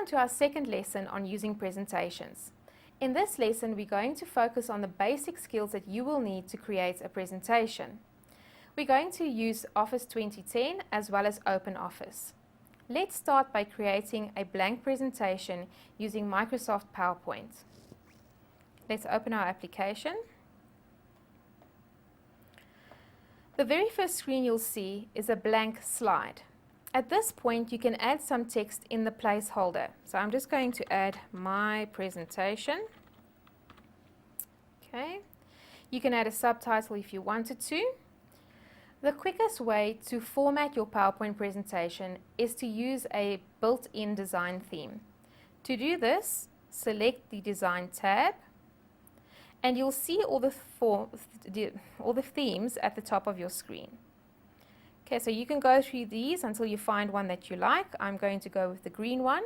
Welcome to our second lesson on using presentations. In this lesson, we're going to focus on the basic skills that you will need to create a presentation. We're going to use Office 2010 as well as OpenOffice. Let's start by creating a blank presentation using Microsoft PowerPoint. Let's open our application. The very first screen you'll see is a blank slide. At this point, you can add some text in the placeholder. So I'm just going to add my presentation. Okay. You can add a subtitle if you wanted to. The quickest way to format your PowerPoint presentation is to use a built-in design theme. To do this, select the Design tab, and you'll see all the themes at the top of your screen. Okay, so you can go through these until you find one that you like. I'm going to go with the green one.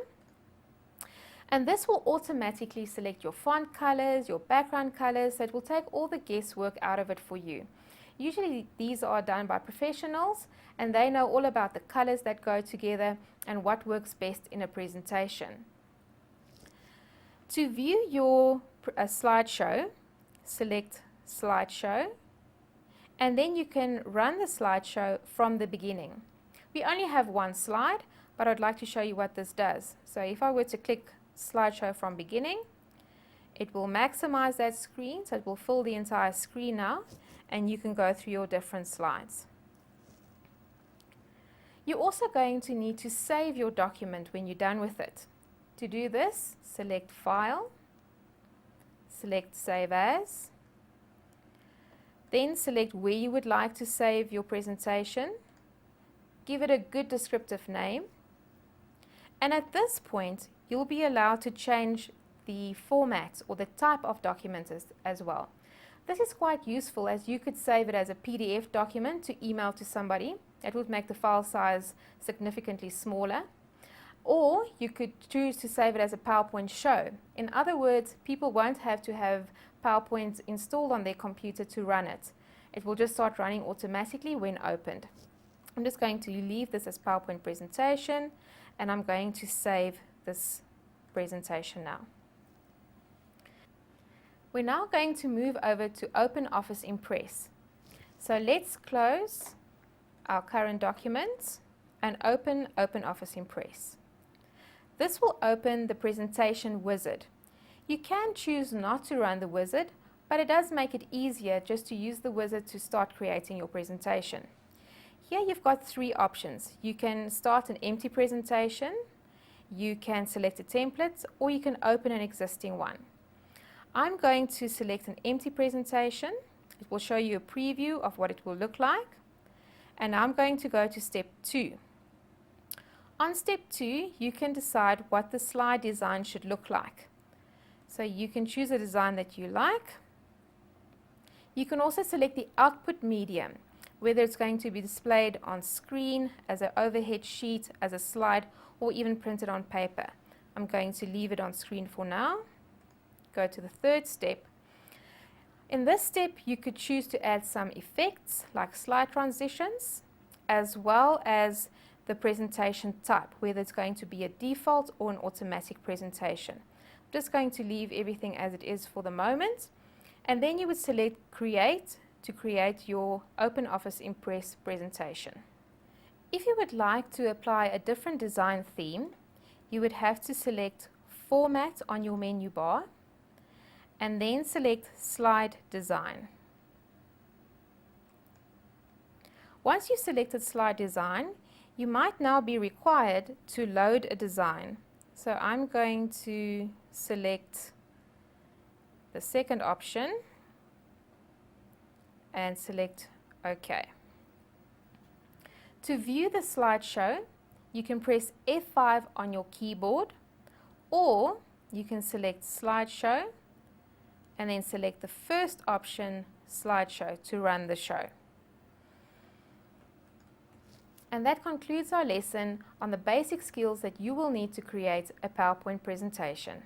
And this will automatically select your font colors, your background colors, so it will take all the guesswork out of it for you. Usually these are done by professionals and they know all about the colors that go together and what works best in a presentation. To view your slideshow, select Slideshow, and then you can run the slideshow from the beginning. We only have one slide, but I'd like to show you what this does. So if I were to click Slideshow from beginning, it will maximize that screen, so it will fill the entire screen now, and you can go through your different slides. You're also going to need to save your document when you're done with it. To do this, select File, select Save As, then select where you would like to save your presentation, give it a good descriptive name, and at this point you'll be allowed to change the format or the type of document as well. This is quite useful, as you could save it as a PDF document to email to somebody. That would make the file size significantly smaller. Or you could choose to save it as a PowerPoint show. In other words, people won't have to have PowerPoint installed on their computer to run it. It will just start running automatically when opened. I'm just going to leave this as PowerPoint presentation, and I'm going to save this presentation now. We're now going to move over to OpenOffice Impress. So let's close our current document and open OpenOffice Impress. This will open the presentation wizard. You can choose not to run the wizard, but it does make it easier just to use the wizard to start creating your presentation. Here you've got three options. You can start an empty presentation, you can select a template, or you can open an existing one. I'm going to select an empty presentation. It will show you a preview of what it will look like. And I'm going to go to step 2. On step 2, you can decide what the slide design should look like. So you can choose a design that you like. You can also select the output medium, whether it's going to be displayed on screen, as an overhead sheet, as a slide, or even printed on paper. I'm going to leave it on screen for now. Go to the third step. In this step, you could choose to add some effects like slide transitions, as well as the presentation type, whether it's going to be a default or an automatic presentation. I'm just going to leave everything as it is for the moment, and then you would select Create to create your OpenOffice Impress presentation. If you would like to apply a different design theme, you would have to select Format on your menu bar, and then select Slide Design. Once you've selected Slide Design, you might now be required to load a design. So I'm going to select the second option and select OK. To view the slideshow, you can press F5 on your keyboard, or you can select Slideshow and then select the first option, Slideshow, to run the show. And that concludes our lesson on the basic skills that you will need to create a PowerPoint presentation.